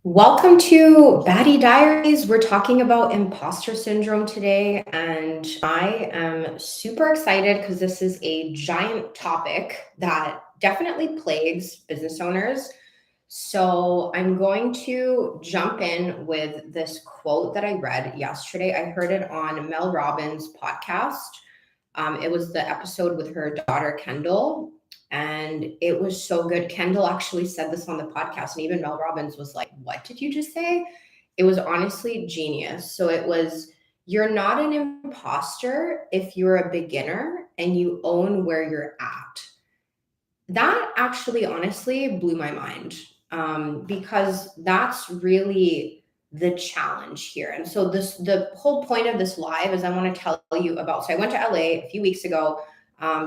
Welcome to Baddie Diaries. We're talking about imposter syndrome today, and I am super excited because this is a giant topic that definitely plagues business owners. So, I'm going to jump in with this quote that I read yesterday. I heard it on Mel Robbins' podcast. It was the episode with her daughter, Kendall, and it was so good. Kendall actually said this on the podcast, and even Mel Robbins was like, "What did you just say?" It was honestly genius. So it was, you're not an imposter if you're a beginner and you own where you're at. That actually honestly blew my mind, because that's really the challenge here. And so the whole point of this live is I want to tell you about. So I went to LA a few weeks ago,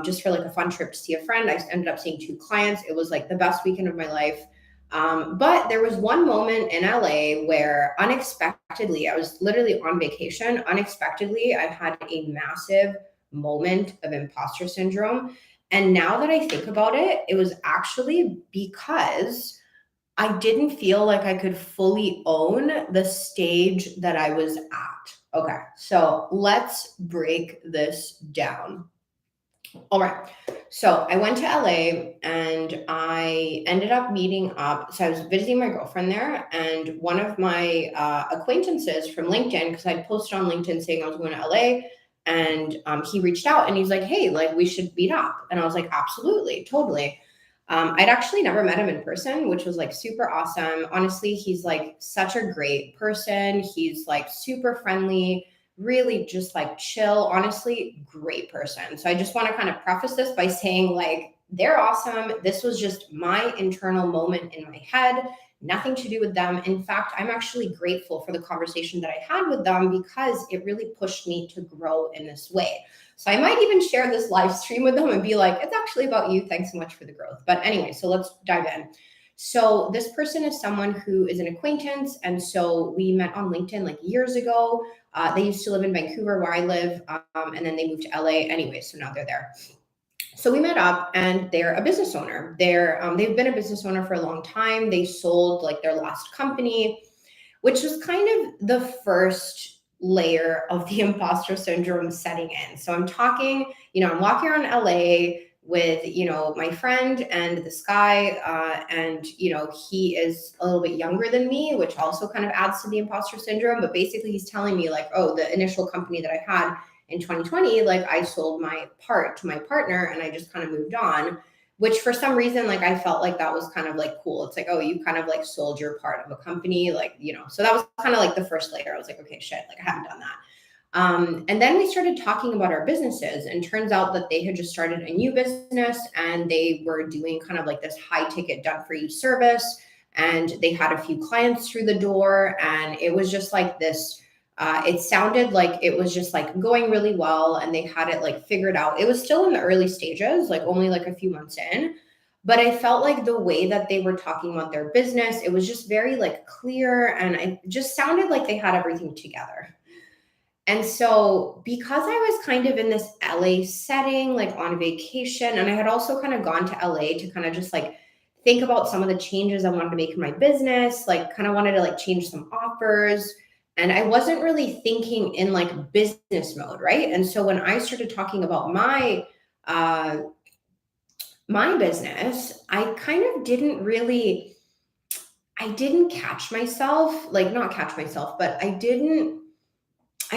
just for like a fun trip to see a friend. I ended up seeing two clients. It was like the best weekend of my life. But there was one moment in LA where unexpectedly, I was literally on vacation. Unexpectedly, I had a massive moment of imposter syndrome. And now that I think about it, it was actually because I didn't feel like I could fully own the stage that I was at. Okay, so let's break this down. All right. So I went to LA and I ended up meeting up. So I was visiting my girlfriend there, and one of my acquaintances from LinkedIn, because I posted on LinkedIn saying I was going to LA, and he reached out and he's like, "Hey, like we should meet up." And I was like, "Absolutely, totally." I'd actually never met him in person, which was like super awesome. Honestly, he's like such a great person. He's like super friendly, really just like chill, honestly, great person. So I just want to kind of preface this by saying, like, they're awesome. This was just my internal moment in my head, nothing to do with them. In fact, I'm actually grateful for the conversation that I had with them because it really pushed me to grow in this way. So I might even share this live stream with them and be like, it's actually about you. Thanks so much for the growth. But anyway, so let's dive in. So this person is someone who is an acquaintance. And so we met on LinkedIn like years ago. They used to live in Vancouver where I live, and then they moved to LA anyway. So now they're there. So we met up, and they're a business owner. They've been a business owner for a long time. They sold like their last company, which was kind of the first layer of the imposter syndrome setting in. So I'm talking, I'm walking around LA with, my friend and this guy, and, he is a little bit younger than me, which also kind of adds to the imposter syndrome. But basically, he's telling me, like, oh, the initial company that I had in 2020, like I sold my part to my partner and I just kind of moved on, which for some reason, like I felt like that was kind of like cool. It's like, oh, you kind of like sold your part of a company, like, so that was kind of like the first layer. I was like, okay, shit, like I haven't done that. And then we started talking about our businesses, and turns out that they had just started a new business and they were doing kind of like this high ticket done for you service. And they had a few clients through the door, and it was just like this. It sounded like it was just like going really well, and they had it like figured out. It was still in the early stages, like only like a few months in. But I felt like the way that they were talking about their business, it was just very like clear, and it just sounded like they had everything together. And so, because I was kind of in this LA setting, like on vacation, and I had also kind of gone to LA to kind of just like think about some of the changes I wanted to make in my business, like kind of wanted to like change some offers. And I wasn't really thinking in like business mode, right? And so when I started talking about uh my business, I kind of didn't really, I didn't catch myself, like not catch myself, but I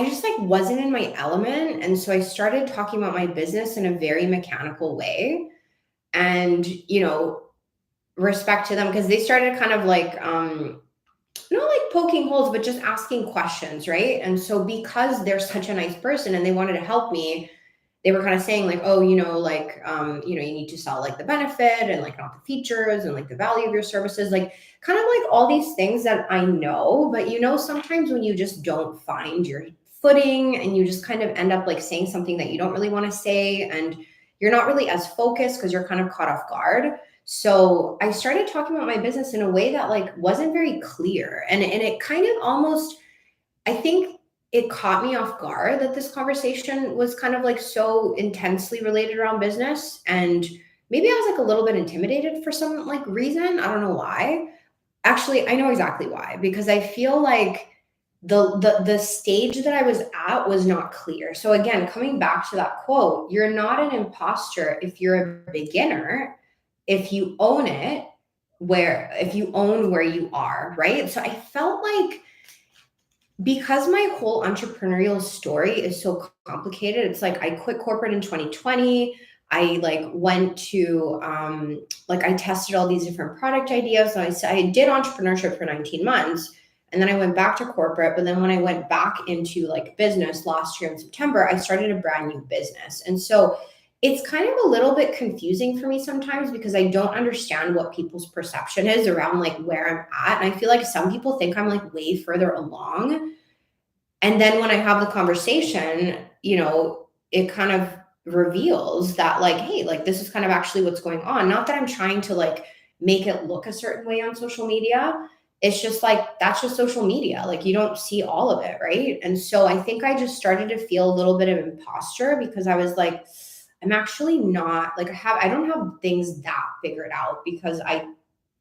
just like wasn't in my element. And so I started talking about my business in a very mechanical way. And, respect to them, because they started kind of like not like poking holes, but just asking questions, right? And so because they're such a nice person and they wanted to help me, they were kind of saying like, oh, like, you need to sell like the benefit and like not the features and like the value of your services, like kind of like all these things that I know. But sometimes when you just don't find your footing and you just kind of end up like saying something that you don't really want to say, and you're not really as focused because you're kind of caught off guard. So I started talking about my business in a way that like wasn't very clear. And it kind of almost, I think it caught me off guard that this conversation was kind of like so intensely related around business. And maybe I was like a little bit intimidated for some like reason. I don't know why. Actually, I know exactly why, because I feel like the stage that I was at was not clear. So again, coming back to that quote, you're not an imposter if you're a beginner, if you own it, where if you own where you are, right? So I felt like because my whole entrepreneurial story is so complicated, it's like I quit corporate in 2020. I like went to like I tested all these different product ideas. And I did entrepreneurship for 19 months, and then I went back to corporate. But then when I went back into like business last year in September, I started a brand new business. And so it's kind of a little bit confusing for me sometimes because I don't understand what people's perception is around like where I'm at. And I feel like some people think I'm like way further along, and then when I have the conversation, it kind of reveals that, like, hey, like, this is kind of actually what's going on. Not that I'm trying to like make it look a certain way on social media. It's just like, that's just social media. Like, you don't see all of it, right? And so I think I just started to feel a little bit of imposter because I was like, I'm actually not like, I don't have things that figured out because I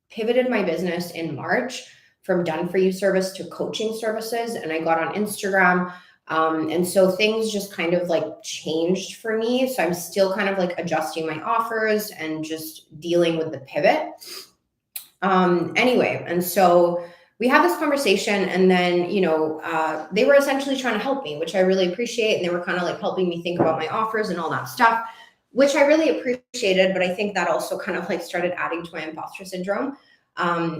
pivoted my business in March from done for you service to coaching services, and I got on Instagram. And so things just kind of like changed for me. So I'm still kind of like adjusting my offers and just dealing with the pivot. Anyway, and so we had this conversation, and then, they were essentially trying to help me, which I really appreciate. And they were kind of like helping me think about my offers and all that stuff, which I really appreciated. But I think that also kind of like started adding to my imposter syndrome.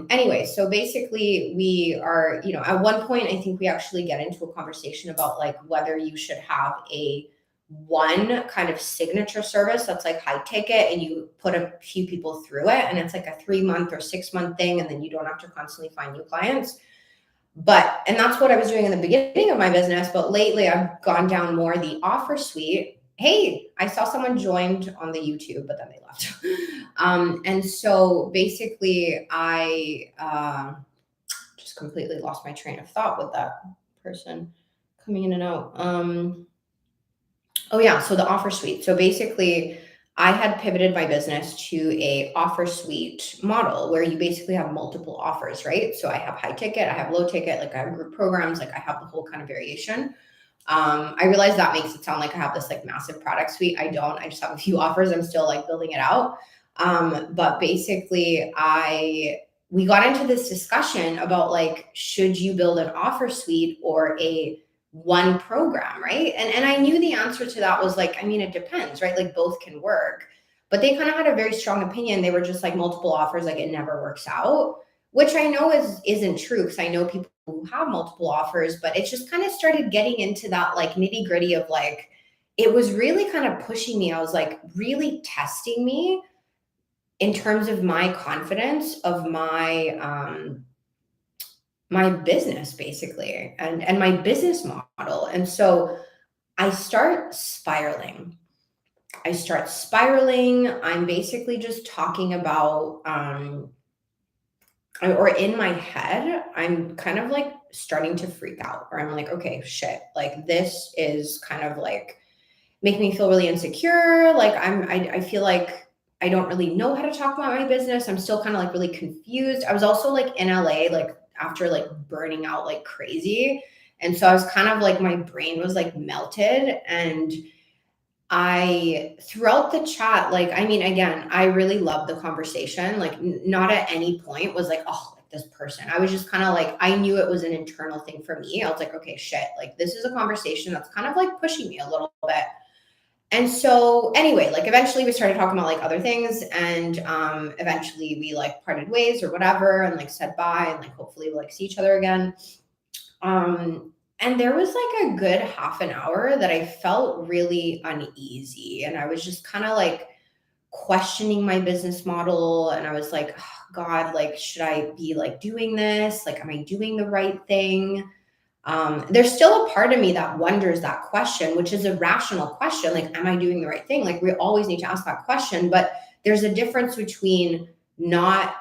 Anyway, so basically we are, at one point, I think we actually get into a conversation about like whether you should have a one kind of signature service that's like high ticket and you put a few people through it, and it's like a 3 month or 6 month thing, and then you don't have to constantly find new clients. And that's what I was doing in the beginning of my business. But lately I've gone down more the offer suite. Hey, I saw someone joined on the YouTube, but then they left. And so basically I just completely lost my train of thought with that person coming in and out. Oh yeah, so the offer suite. So basically I had pivoted my business to a offer suite model where you basically have multiple offers, right? So I have high ticket, I have low ticket, like I have group programs, like I have the whole kind of variation. I realize that makes it sound like I have this like massive product suite. I don't. I just have a few offers. I'm still like building it out. But basically, we got into this discussion about like, should you build an offer suite or a one program, right? And I knew the answer to that was like, I mean, it depends, right? Like both can work. But they kind of had a very strong opinion. They were just like multiple offers, like it never works out, which I know isn't true because I know people who have multiple offers, but it just kind of started getting into that like nitty gritty of like, it was really kind of pushing me. I was like really testing me in terms of my confidence of my business basically and my business model. And so I start spiraling. I'm basically just talking about or in my head, I'm kind of like starting to freak out, or I'm like, okay, shit, like this is kind of like making me feel really insecure. Like I feel like I don't really know how to talk about my business. I'm still kind of like really confused. I was also like in LA, like after like burning out like crazy. And so I was kind of like, my brain was like melted. And throughout the chat, like, I mean, again, I really loved the conversation. Like, not at any point was like, oh, like this person. I was just kind of like, I knew it was an internal thing for me. I was like, okay, shit, like, this is a conversation that's kind of like pushing me a little bit. And so, anyway, like, eventually we started talking about like other things, and eventually we like parted ways or whatever, and like said bye, and like hopefully we'll like see each other again. And there was like a good half an hour that I felt really uneasy. And I was just kind of like questioning my business model. And I was like, oh, God, like, should I be like doing this? Like, am I doing the right thing? There's still a part of me that wonders that question, which is a rational question. Like, am I doing the right thing? Like, we always need to ask that question. But there's a difference between not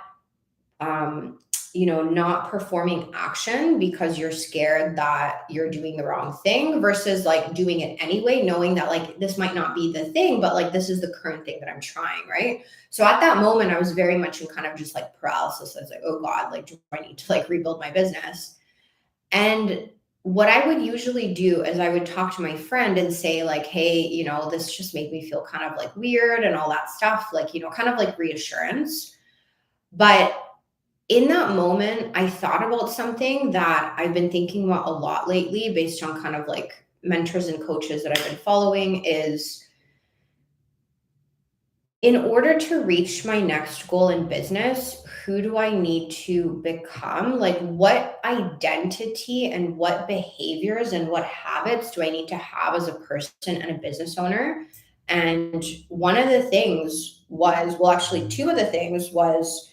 not performing action because you're scared that you're doing the wrong thing versus like doing it anyway, knowing that like this might not be the thing, but like this is the current thing that I'm trying, right? So at that moment, I was very much in kind of just like paralysis. I was like, oh God, like, do I need to like rebuild my business? And what I would usually do is I would talk to my friend and say, like, hey, this just made me feel kind of like weird and all that stuff, like, kind of like reassurance. But in that moment, I thought about something that I've been thinking about a lot lately based on kind of like mentors and coaches that I've been following is in order to reach my next goal in business, who do I need to become? Like, what identity and what behaviors and what habits do I need to have as a person and a business owner? And one of the things was, well, actually, two of the things was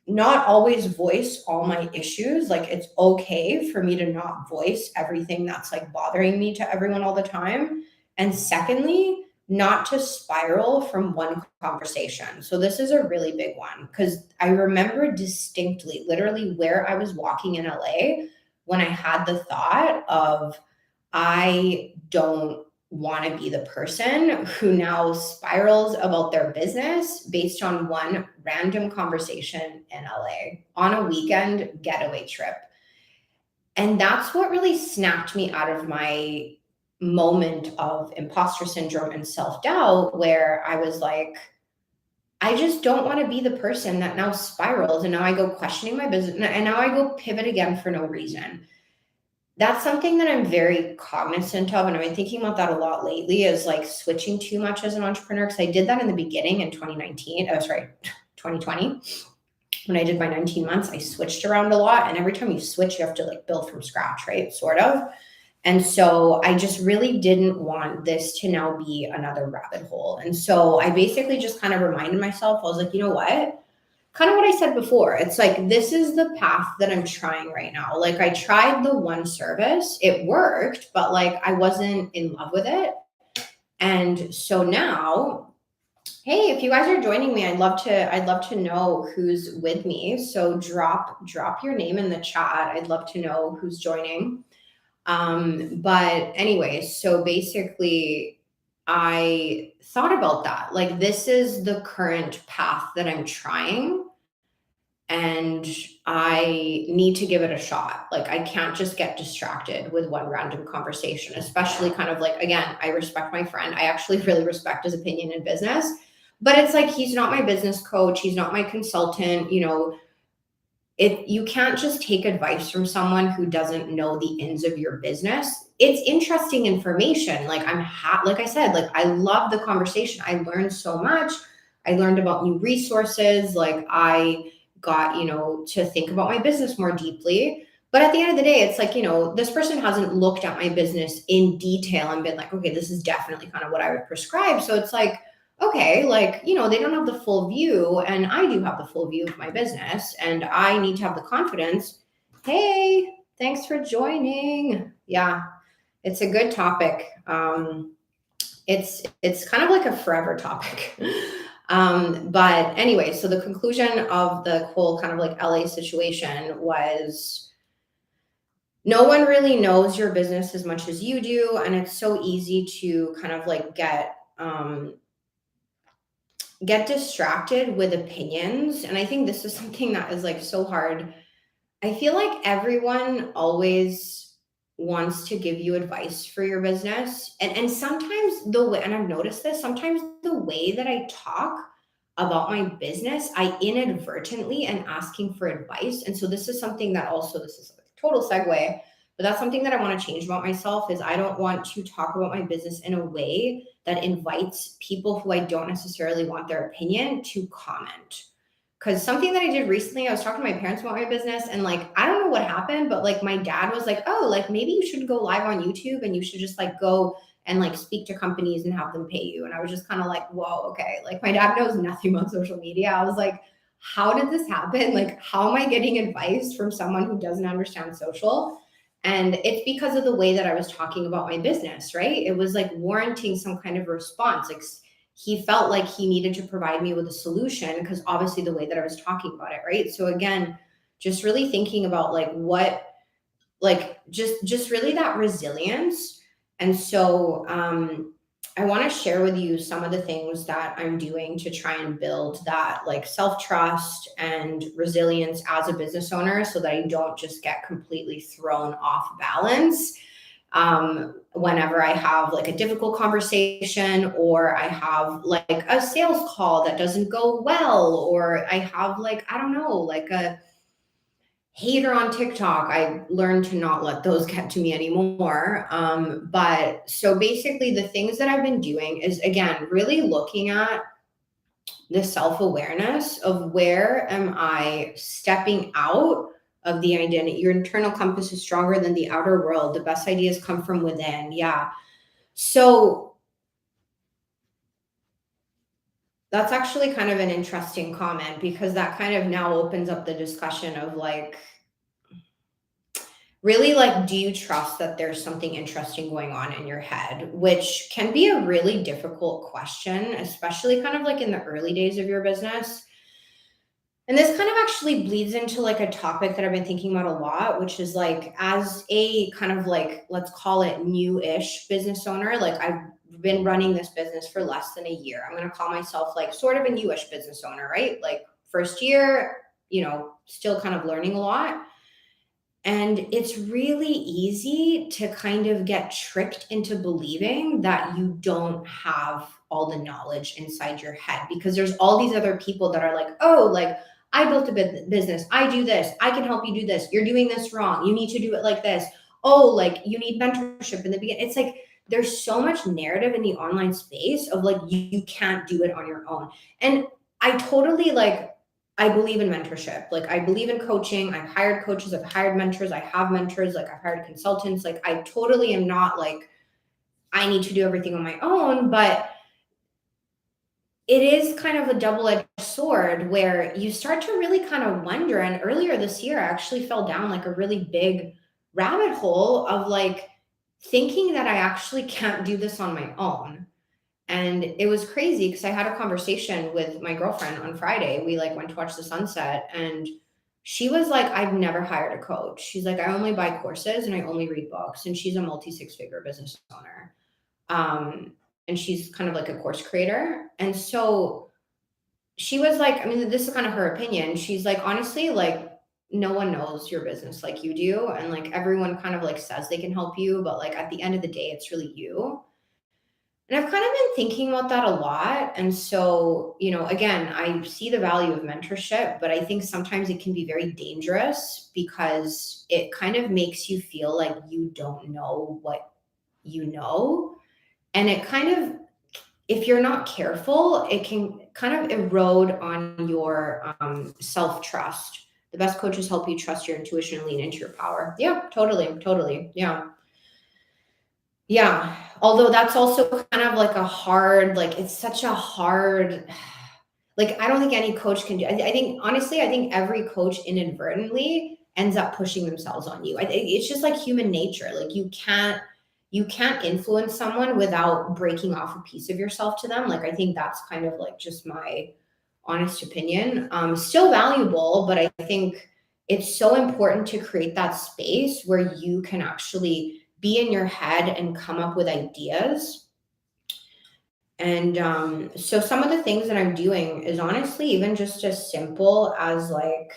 not always voice all my issues. Like, it's okay for me to not voice everything that's like bothering me to everyone all the time. And secondly, not to spiral from one conversation. So this is a really big one because I remember distinctly, literally, where I was walking in LA when I had the thought of, I don't want to be the person who now spirals about their business based on one random conversation in LA on a weekend getaway trip. And that's what really snapped me out of my moment of imposter syndrome and self doubt, where I was like, I just don't want to be the person that now spirals. And now I go questioning my business and now I go pivot again for no reason. That's something that I'm very cognizant of, and I've been thinking about that a lot lately, is like switching too much as an entrepreneur, because I did that in the beginning in 2019. Oh, sorry, 2020. When I did my 19 months, I switched around a lot. And every time you switch, you have to like build from scratch, right? Sort of. And so I just really didn't want this to now be another rabbit hole. And so I basically just kind of reminded myself, I was like, you know what? Kind of what I said before. It's like, this is the path that I'm trying right now. Like, I tried the one service, it worked, but like I wasn't in love with it. And so now, hey, if you guys are joining me, I'd love to know who's with me. So drop your name in the chat. I'd love to know who's joining. But anyway, so basically I thought about that. Like, this is the current path that I'm trying, and I need to give it a shot. Like, I can't just get distracted with one random conversation, especially kind of like, again, I respect my friend. I actually really respect his opinion in business, but it's like, he's not my business coach. He's not my consultant. If you can't just take advice from someone who doesn't know the ins of your business. It's interesting information. Like, like I said, like, I love the conversation. I learned so much. I learned about new resources. Like, I got, to think about my business more deeply. But at the end of the day, it's like, this person hasn't looked at my business in detail and been like, okay, this is definitely kind of what I would prescribe. So it's like, okay, like, they don't have the full view, and I do have the full view of my business, and I need to have the confidence. Hey, thanks for joining. Yeah, it's a good topic. It's kind of like a forever topic. But anyway, so the conclusion of the whole kind of like LA situation was, no one really knows your business as much as you do, and it's so easy to kind of like get distracted with opinions. And I think this is something that is like so hard. I feel like everyone always wants to give you advice for your business. And sometimes the way, and I've noticed this, sometimes the way that I talk about my business, I inadvertently am asking for advice. And so this is something that also, this is a total segue, but that's something that I want to change about myself, is I don't want to talk about my business in a way that invites people who I don't necessarily want their opinion to comment. Because something that I did recently, I was talking to my parents about my business, and like, I don't know what happened, but like my dad was like, oh, like maybe you should go live on YouTube and you should just like go and like speak to companies and have them pay you. And I was just kind of like, whoa, okay. Like, my dad knows nothing about social media. I was like, how did this happen? Like, how am I getting advice from someone who doesn't understand social? And it's because of the way that I was talking about my business, right? It was like warranting some kind of response. Like, he felt like he needed to provide me with a solution because obviously the way that I was talking about it, right? So again, just really thinking about like what, like just really that resilience. And so I want to share with you some of the things that I'm doing to try and build that like self-trust and resilience as a business owner so that I don't just get completely thrown off balance whenever I have like a difficult conversation, or I have like a sales call that doesn't go well, or I have like, I don't know, like a hater on TikTok. I learned to not let those get to me anymore. But so basically, the things that I've been doing is, again, really looking at the self awareness of where am I stepping out of the identity. Your internal compass is stronger than the outer world. The best ideas come from within. Yeah. So that's actually kind of an interesting comment, because that kind of now opens up the discussion of like, really, like, do you trust that there's something interesting going on in your head? Which can be a really difficult question, especially kind of like in the early days of your business. And this kind of actually bleeds into like a topic that I've been thinking about a lot, which is like, as a kind of like, let's call it new-ish business owner, like I've been running this business for less than a year. I'm going to call myself like sort of a newish business owner, right? Like first year, still kind of learning a lot. And it's really easy to kind of get tricked into believing that you don't have all the knowledge inside your head, because there's all these other people that are like, oh, like I built a business. I do this. I can help you do this. You're doing this wrong. You need to do it like this. Oh, like you need mentorship in the beginning. It's like there's so much narrative in the online space of like you can't do it on your own. And I totally like, I believe in mentorship. Like I believe in coaching. I've hired coaches, I've hired mentors, I have mentors, like I've hired consultants. Like I totally am not like I need to do everything on my own, but it is kind of a double-edged sword where you start to really kind of wonder. And earlier this year, I actually fell down like a really big rabbit hole of like thinking that I actually can't do this on my own. And it was crazy because I had a conversation with my girlfriend on Friday. We like went to watch the sunset, and she was like, I've never hired a coach. She's like, I only buy courses and I only read books. And she's a multi-six-figure business owner. Um, and she's kind of like a course creator. And so she was like, I mean, this is kind of her opinion. She's like, honestly, like no one knows your business like you do. And like everyone kind of like says they can help you, but like at the end of the day, it's really you. And I've kind of been thinking about that a lot. And so, again, I see the value of mentorship, but I think sometimes it can be very dangerous because it kind of makes you feel like you don't know what you know. And it kind of, if you're not careful, it can kind of erode on your self trust. The best coaches help you trust your intuition and lean into your power. Yeah, totally. Totally. Yeah. Yeah, although that's also kind of like a hard, like it's such a hard, like I don't think any coach can do. I think honestly, I think every coach inadvertently ends up pushing themselves on you. It's just like human nature. Like you can't influence someone without breaking off a piece of yourself to them. Like I think that's kind of like just my honest opinion. Still valuable, but I think it's so important to create that space where you can actually be in your head and come up with ideas. And so some of the things that I'm doing is honestly even just as simple as like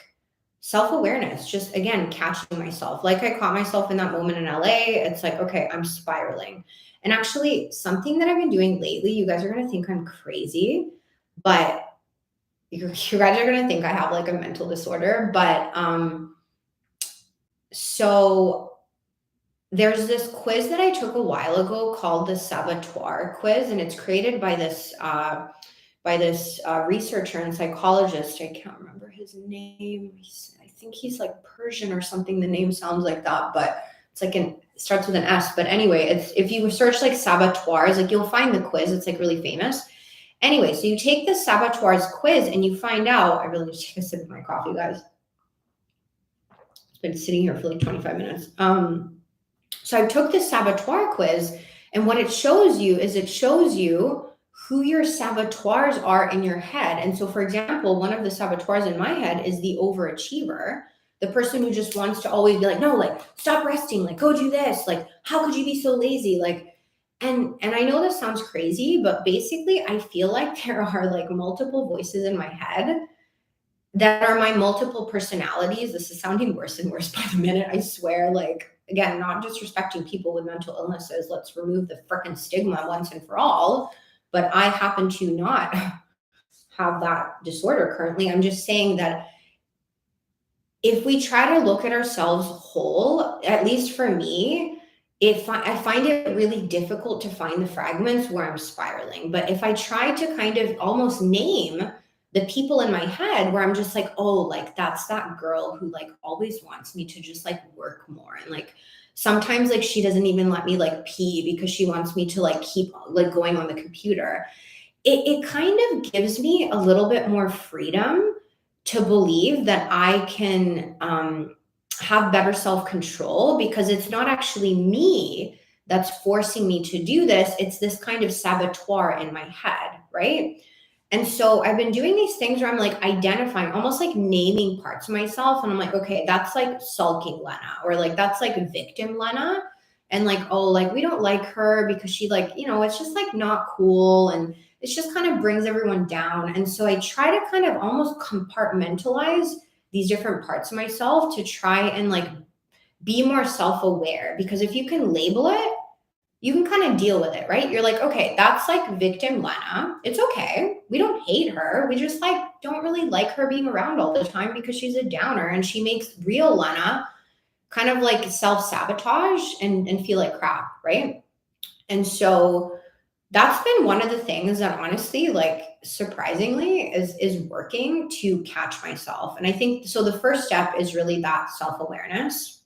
self-awareness, just again catching myself. Like I caught myself in that moment in LA. It's like, okay, I'm spiraling. And actually something that I've been doing lately, you guys are going to think I'm crazy, but you guys are going to think I have like a mental disorder. But so there's this quiz that I took a while ago called the Saboteur quiz, and it's created by this researcher and psychologist. I can't remember his name. I think he's like Persian or something. The name sounds like that, but it's like it starts with an S. But anyway, it's, if you search like saboteurs, like you'll find the quiz. It's like really famous. Anyway, so you take the saboteurs quiz and you find out. I really need to take a sip of my coffee, guys. It's been sitting here for like 25 minutes. So I took the saboteur quiz, and what it shows you is it shows you who your saboteurs are in your head. And so, for example, one of the saboteurs in my head is the overachiever. the person who just wants to always be like, no, like stop resting, like go do this, like how could you be so lazy, like. And I know this sounds crazy, but basically I feel like there are like multiple voices in my head that are my multiple personalities. This is sounding worse and worse by the minute, I swear. Like, again, not disrespecting people with mental illnesses. Let's remove the frickin' stigma once and for all. But I happen to not have that disorder currently. I'm just saying that if we try to look at ourselves whole, at least for me, if I find it really difficult to find the fragments where I'm spiraling. But if I try to kind of almost name the people in my head where I'm just like, oh, like that's that girl who like always wants me to just like work more. And like sometimes like she doesn't even let me like pee because she wants me to like keep like going on the computer. It kind of gives me a little bit more freedom to believe that I can have better self control, because it's not actually me that's forcing me to do this. It's this kind of saboteur in my head, right? And so I've been doing these things where I'm like identifying, almost like naming parts of myself. And I'm like, okay, that's like sulking Lena, or like that's like victim Lena. And like, oh, like we don't like her because she like, it's just like not cool. And it just kind of brings everyone down. And so I try to kind of almost compartmentalize these different parts of myself to try and like be more self-aware, because if you can label it, you can kind of deal with it, right? You're like, okay, that's like victim Lena. It's okay. We don't hate her. We just like don't really like her being around all the time because she's a downer and she makes real Lena kind of like self-sabotage and feel like crap, right? And so that's been one of the things that honestly, like surprisingly, is working to catch myself. And I think so the first step is really that self-awareness.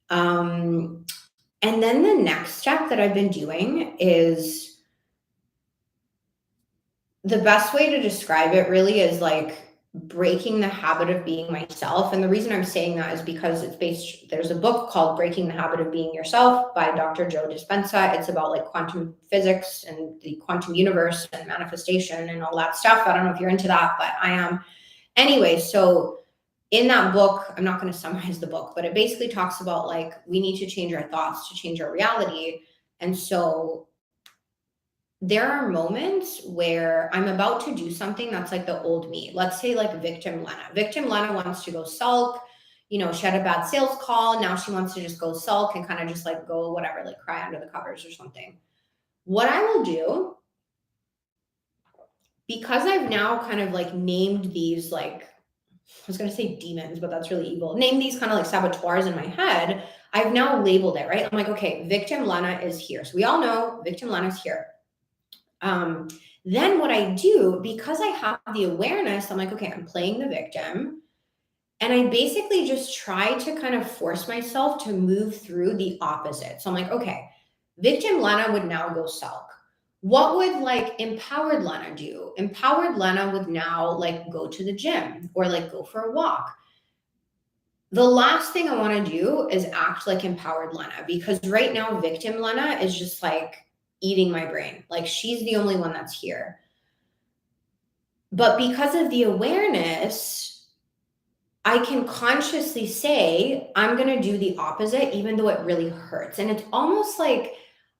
And then the next step that I've been doing is, the best way to describe it really is like breaking the habit of being myself. And the reason I'm saying that is because there's a book called Breaking the Habit of Being Yourself by Dr. Joe Dispenza. It's about like quantum physics and the quantum universe and manifestation and all that stuff. I don't know if you're into that, but I am. Anyway, so in that book, I'm not going to summarize the book, but it basically talks about like we need to change our thoughts to change our reality. And so there are moments where I'm about to do something that's like the old me. Let's say like victim Lena. Victim Lena wants to go sulk. She had a bad sales call. Now she wants to just go sulk and kind of just like go whatever, like cry under the covers or something. What I will do, because I've now kind of like named these like, I was going to say demons, but that's really evil. Name these kind of like saboteurs in my head. I've now labeled it, right? I'm like, okay, victim Lena is here. So we all know victim Lena is here. Then what I do, because I have the awareness, I'm like, okay, I'm playing the victim. And I basically just try to kind of force myself to move through the opposite. So I'm like, okay, victim Lena would now go sulk. What would like empowered Lena do? Empowered Lena would now like go to the gym or like go for a walk. The last thing I want to do is act like empowered Lena, because right now victim Lena is just like eating my brain. Like she's the only one that's here. But because of the awareness, I can consciously say, I'm going to do the opposite, even though it really hurts. And it's almost like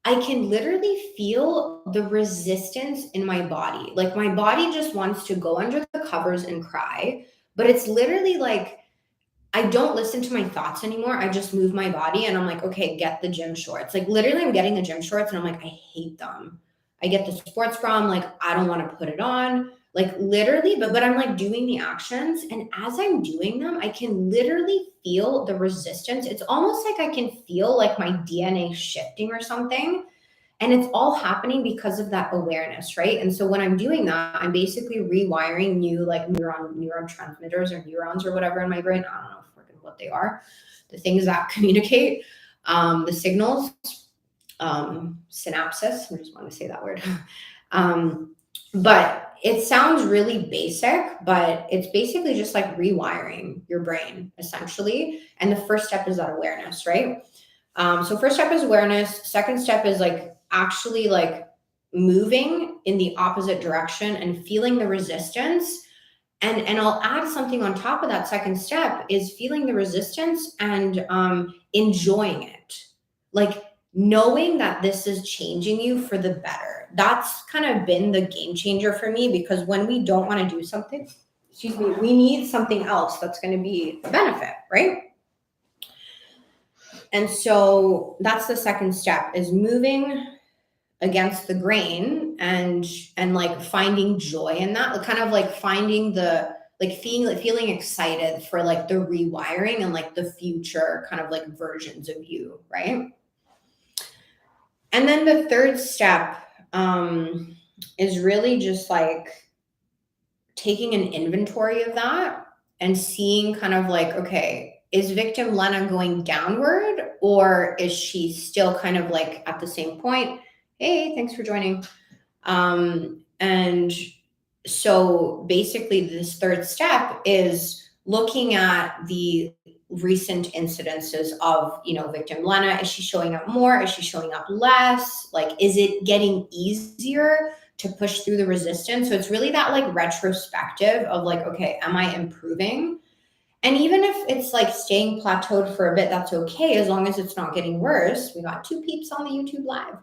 I can literally feel the resistance in my body. Like my body just wants to go under the covers and cry, but it's literally like, I don't listen to my thoughts anymore. I just move my body and I'm like, okay, get the gym shorts. Like literally I'm getting the gym shorts and I'm like, I hate them. I get the sports bra. I'm like, I don't want to put it on. Like literally, but I'm like doing the actions. And as I'm doing them, I can literally feel the resistance. It's almost like I can feel like my DNA shifting or something. And it's all happening because of that awareness, right? And so when I'm doing that, I'm basically rewiring new like neurotransmitters or neurons or whatever in my brain. I don't know what they are, the things that communicate, the signals, synapses. I just want to say that word. But it sounds really basic, but it's basically just like rewiring your brain essentially. And the first step is that awareness, right? So first step is awareness. Second step is like actually like moving in the opposite direction and feeling the resistance And I'll add something on top of that second step is feeling the resistance and enjoying it. Like knowing that this is changing you for the better. That's kind of been the game changer for me, because when we don't want to do something, excuse me, we need something else that's going to be a benefit, right? And so that's the second step, is moving against the grain and like finding joy in that, like kind of like finding the like feeling excited for like the rewiring and like the future kind of like versions of you, right? And then the third step is really just like taking an inventory of that and seeing kind of like, okay, is victim Lena going downward, or is she still kind of like at the same point? Hey, thanks for joining. And so basically this third step is looking at the recent incidences of, victim Lena. Is she showing up more? Is she showing up less? Like, is it getting easier to push through the resistance? So it's really that like retrospective of like, okay, am I improving? And even if it's like staying plateaued for a bit, that's okay, as long as it's not getting worse. We got 2 peeps on the YouTube live.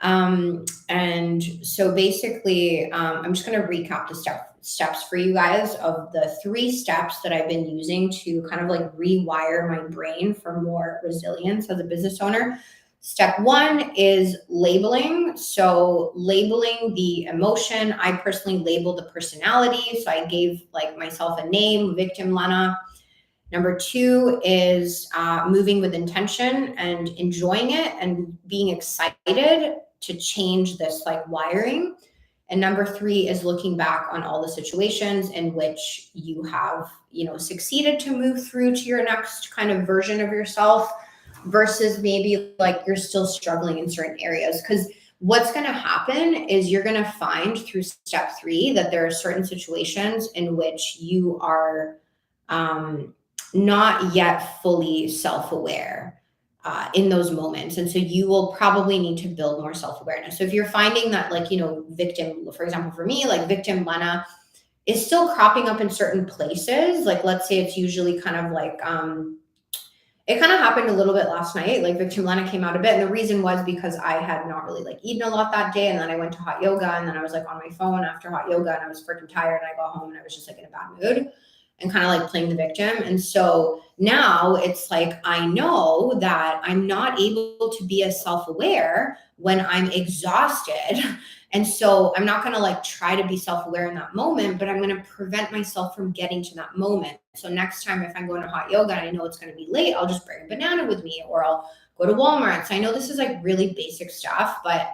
And so basically, I'm just going to recap the steps for you guys of the 3 steps that I've been using to kind of like rewire my brain for more resilience as a business owner. Step 1 is labeling. So labeling the emotion. I personally labeled the personality. So I gave like myself a name, victim Lena. Number 2 is moving with intention and enjoying it and being excited to change this like wiring. And number 3 is looking back on all the situations in which you have, succeeded to move through to your next kind of version of yourself, versus maybe like you're still struggling in certain areas. Because what's going to happen is you're going to find through step 3 that there are certain situations in which you are not yet fully self-aware in those moments. And so you will probably need to build more self-awareness. So if you're finding that like, victim, for example, for me, like victim Lena is still cropping up in certain places. Like, let's say it's usually kind of like, it kind of happened a little bit last night. Like victim Lena came out a bit. And the reason was because I had not really like eaten a lot that day. And then I went to hot yoga, and then I was like on my phone after hot yoga, and I was freaking tired, and I got home and I was just like in a bad mood and kind of like playing the victim. And so now it's like, I know that I'm not able to be as self-aware when I'm exhausted. And so I'm not going to like try to be self-aware in that moment, but I'm going to prevent myself from getting to that moment. So next time, if I'm going to hot yoga and I know it's going to be late, I'll just bring a banana with me, or I'll go to Walmart. So I know this is like really basic stuff, but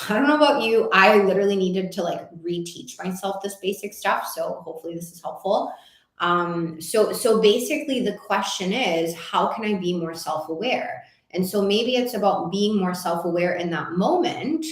I don't know about you. I literally needed to like reteach myself this basic stuff. So hopefully this is helpful. So basically the question is, how can I be more self-aware? And so maybe it's about being more self-aware in that moment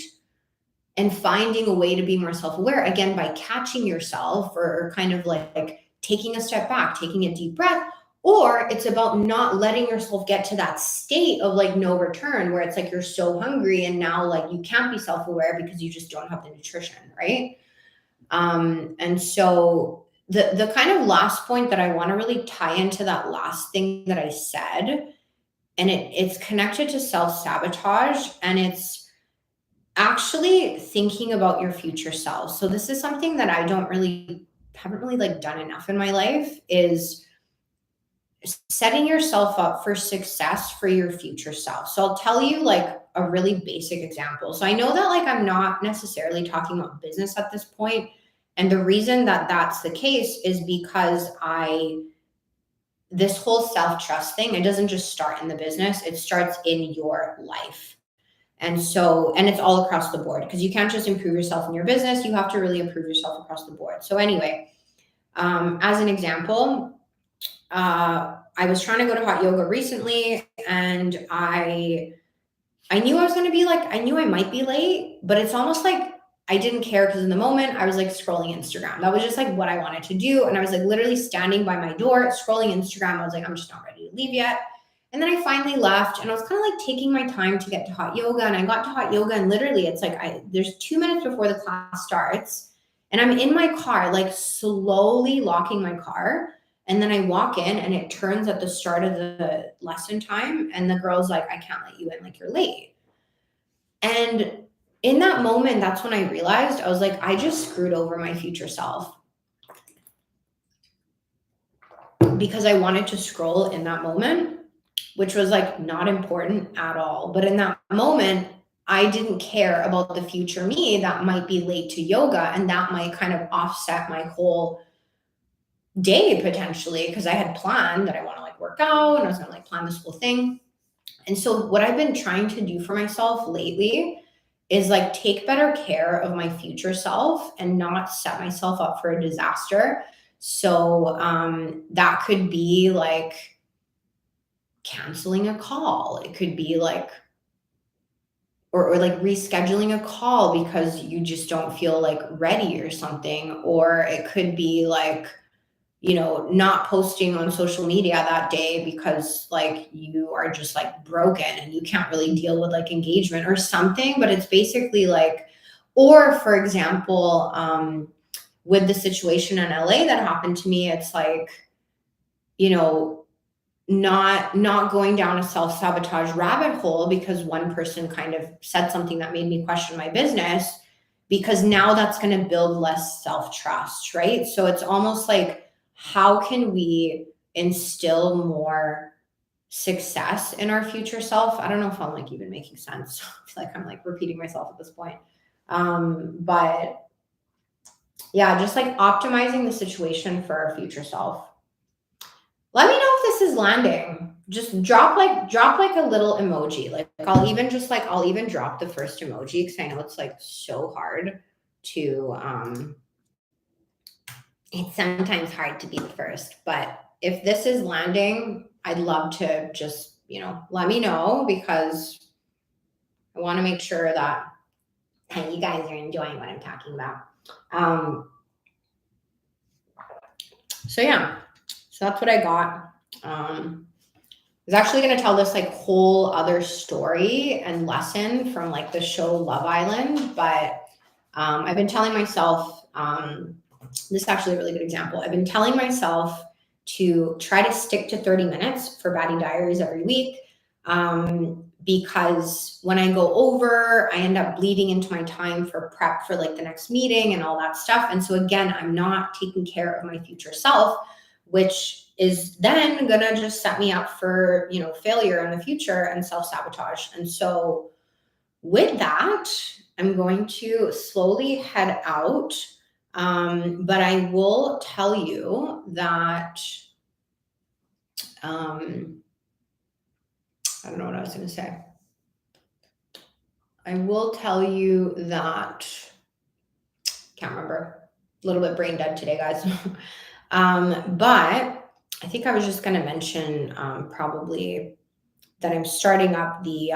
and finding a way to be more self-aware, again, by catching yourself, or kind of like taking a step back, taking a deep breath. Or it's about not letting yourself get to that state of like no return, where it's like you're so hungry and now like you can't be self-aware because you just don't have the nutrition, right? And so the kind of last point that I want to really tie into that last thing that I said, and it's connected to self-sabotage, and it's actually thinking about your future self. So this is something that I haven't really like done enough in my life, is setting yourself up for success for your future self. So I'll tell you like a really basic example. So I know that like I'm not necessarily talking about business at this point. And the reason that that's the case is because this whole self-trust thing, it doesn't just start in the business, it starts in your life. And so, and it's all across the board, because you can't just improve yourself in your business, you have to really improve yourself across the board. So anyway, as an example, I was trying to go to hot yoga recently, and I knew I was going to be like, I knew I might be late, but it's almost like I didn't care, because in the moment I was like scrolling Instagram. That was just like what I wanted to do. And I was like literally standing by my door scrolling Instagram. I was like, I'm just not ready to leave yet. And then I finally left, and I was kind of like taking my time to get to hot yoga. And I got to hot yoga, and literally it's like, there's 2 minutes before the class starts. And I'm in my car, like slowly locking my car. And then I walk in and it turns at the start of the lesson time. And the girl's like, I can't let you in, like you're late. And in that moment, that's when I realized I was like, I just screwed over my future self because I wanted to scroll in that moment, which was like not important at all. But in that moment, I didn't care about the future me that might be late to yoga, and that might kind of offset my whole day potentially, because I had planned that I want to like work out and I was going to like plan this whole thing. And so what I've been trying to do for myself lately is like take better care of my future self and not set myself up for a disaster. So that could be like canceling a call. It could be like, or like rescheduling a call because you just don't feel like ready or something. Or it could be like, not posting on social media that day because like you are just like broken and you can't really deal with like engagement or something. But it's basically like, or for example, with the situation in LA that happened to me, it's like, you know, not going down a self-sabotage rabbit hole because one person kind of said something that made me question my business, because now that's going to build less self-trust, right? So it's almost like, how can we instill more success in our future self? I don't know if I'm like even making sense. I feel like I'm like repeating myself at this point. But yeah, just like optimizing the situation for our future self. Let me know if this is landing. Just drop like a little emoji. Like I'll even drop the first emoji because I know it's like so hard to it's sometimes hard to be the first. But if this is landing, I'd love to just, let me know, because I want to make sure that hey, you guys are enjoying what I'm talking about. Um so yeah. So that's what I got. I was actually going to tell this like whole other story and lesson from like the show Love Island, but I've been telling myself, this is actually a really good example. I've been telling myself to try to stick to 30 minutes for Baddie Diaries every week, because when I go over, I end up bleeding into my time for prep for like the next meeting and all that stuff. And so again, I'm not taking care of my future self, which is then gonna just set me up for, failure in the future and self-sabotage. And so with that, I'm going to slowly head out. But I will tell you that, I don't know what I was gonna say. I will tell you that, can't remember, a little bit brain dead today, guys. But I think I was just gonna mention probably that I'm starting up the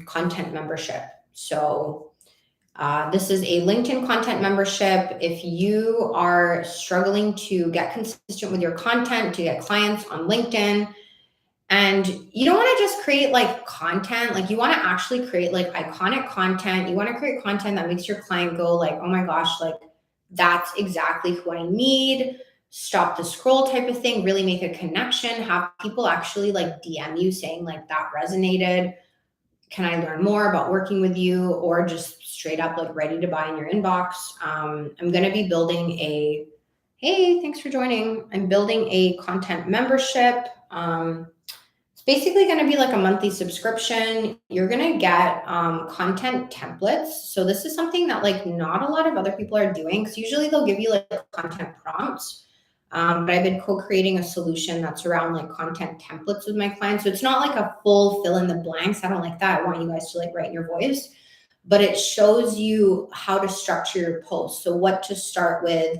content membership. So this is a LinkedIn content membership. If you are struggling to get consistent with your content, to get clients on LinkedIn, and you don't want to just create like content, like you want to actually create like iconic content. You want to create content that makes your client go like, oh my gosh, like that's exactly who I need. Stop the scroll type of thing, really make a connection, have people actually like DM you saying like that resonated. Can I learn more about working with you? Or just straight up like ready to buy in your inbox. I'm going to be building hey, thanks for joining. I'm building a content membership. It's basically going to be like a monthly subscription. You're going to get content templates. So this is something that like not a lot of other people are doing, because usually they'll give you like content prompts. But I've been co-creating a solution that's around like content templates with my clients. So it's not like a full fill in the blanks. I don't like that. I want you guys to like write in your voice, but it shows you how to structure your post. So what to start with,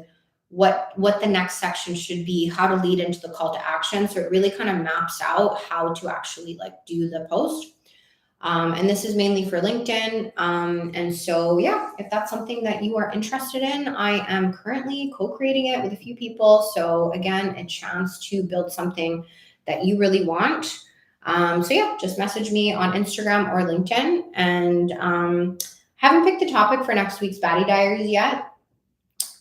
what the next section should be, how to lead into the call to action. So it really kind of maps out how to actually like do the post. And this is mainly for LinkedIn. And so, yeah, if that's something that you are interested in, I am currently co-creating it with a few people. So again, a chance to build something that you really want. So yeah, just message me on Instagram or LinkedIn. And haven't picked the topic for next week's Baddie Diaries yet.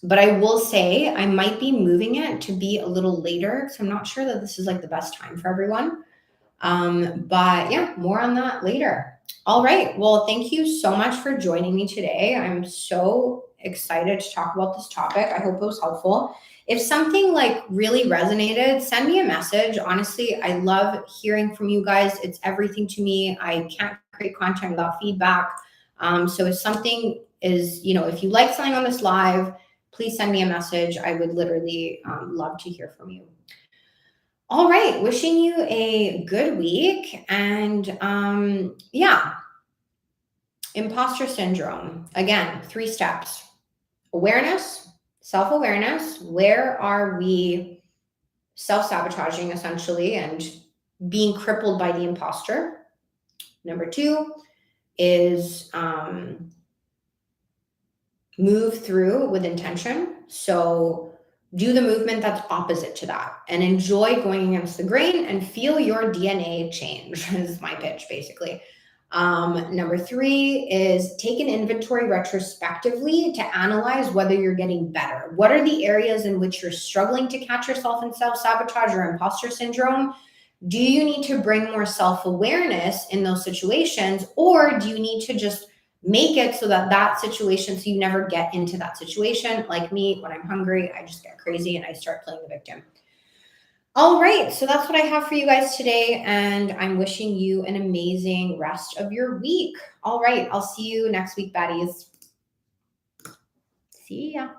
But I will say I might be moving it to be a little later. So I'm not sure that this is like the best time for everyone. But yeah, more on that later. All right. Well, thank you so much for joining me today. I'm so excited to talk about this topic. I hope it was helpful. If something like really resonated, send me a message. Honestly, I love hearing from you guys. It's everything to me. I can't create content without feedback. So if something is, if you like something on this live, please send me a message. I would literally love to hear from you. All right, wishing you a good week. And yeah, imposter syndrome. Again, 3 steps: awareness, self awareness. Where are we self sabotaging essentially and being crippled by the imposter? Number 2 is move through with intention. So do the movement that's opposite to that and enjoy going against the grain and feel your DNA change. This is my pitch basically. Number 3 is take an inventory retrospectively to analyze whether you're getting better. What are the areas in which you're struggling to catch yourself in self-sabotage or imposter syndrome? Do you need to bring more self-awareness in those situations, or do you need to just make it so that situation, so you never get into that situation? Like me, when I'm hungry, I just get crazy and I start playing the victim. All right, so that's what I have for you guys today, and I'm wishing you an amazing rest of your week. All right, I'll see you next week, baddies. See ya.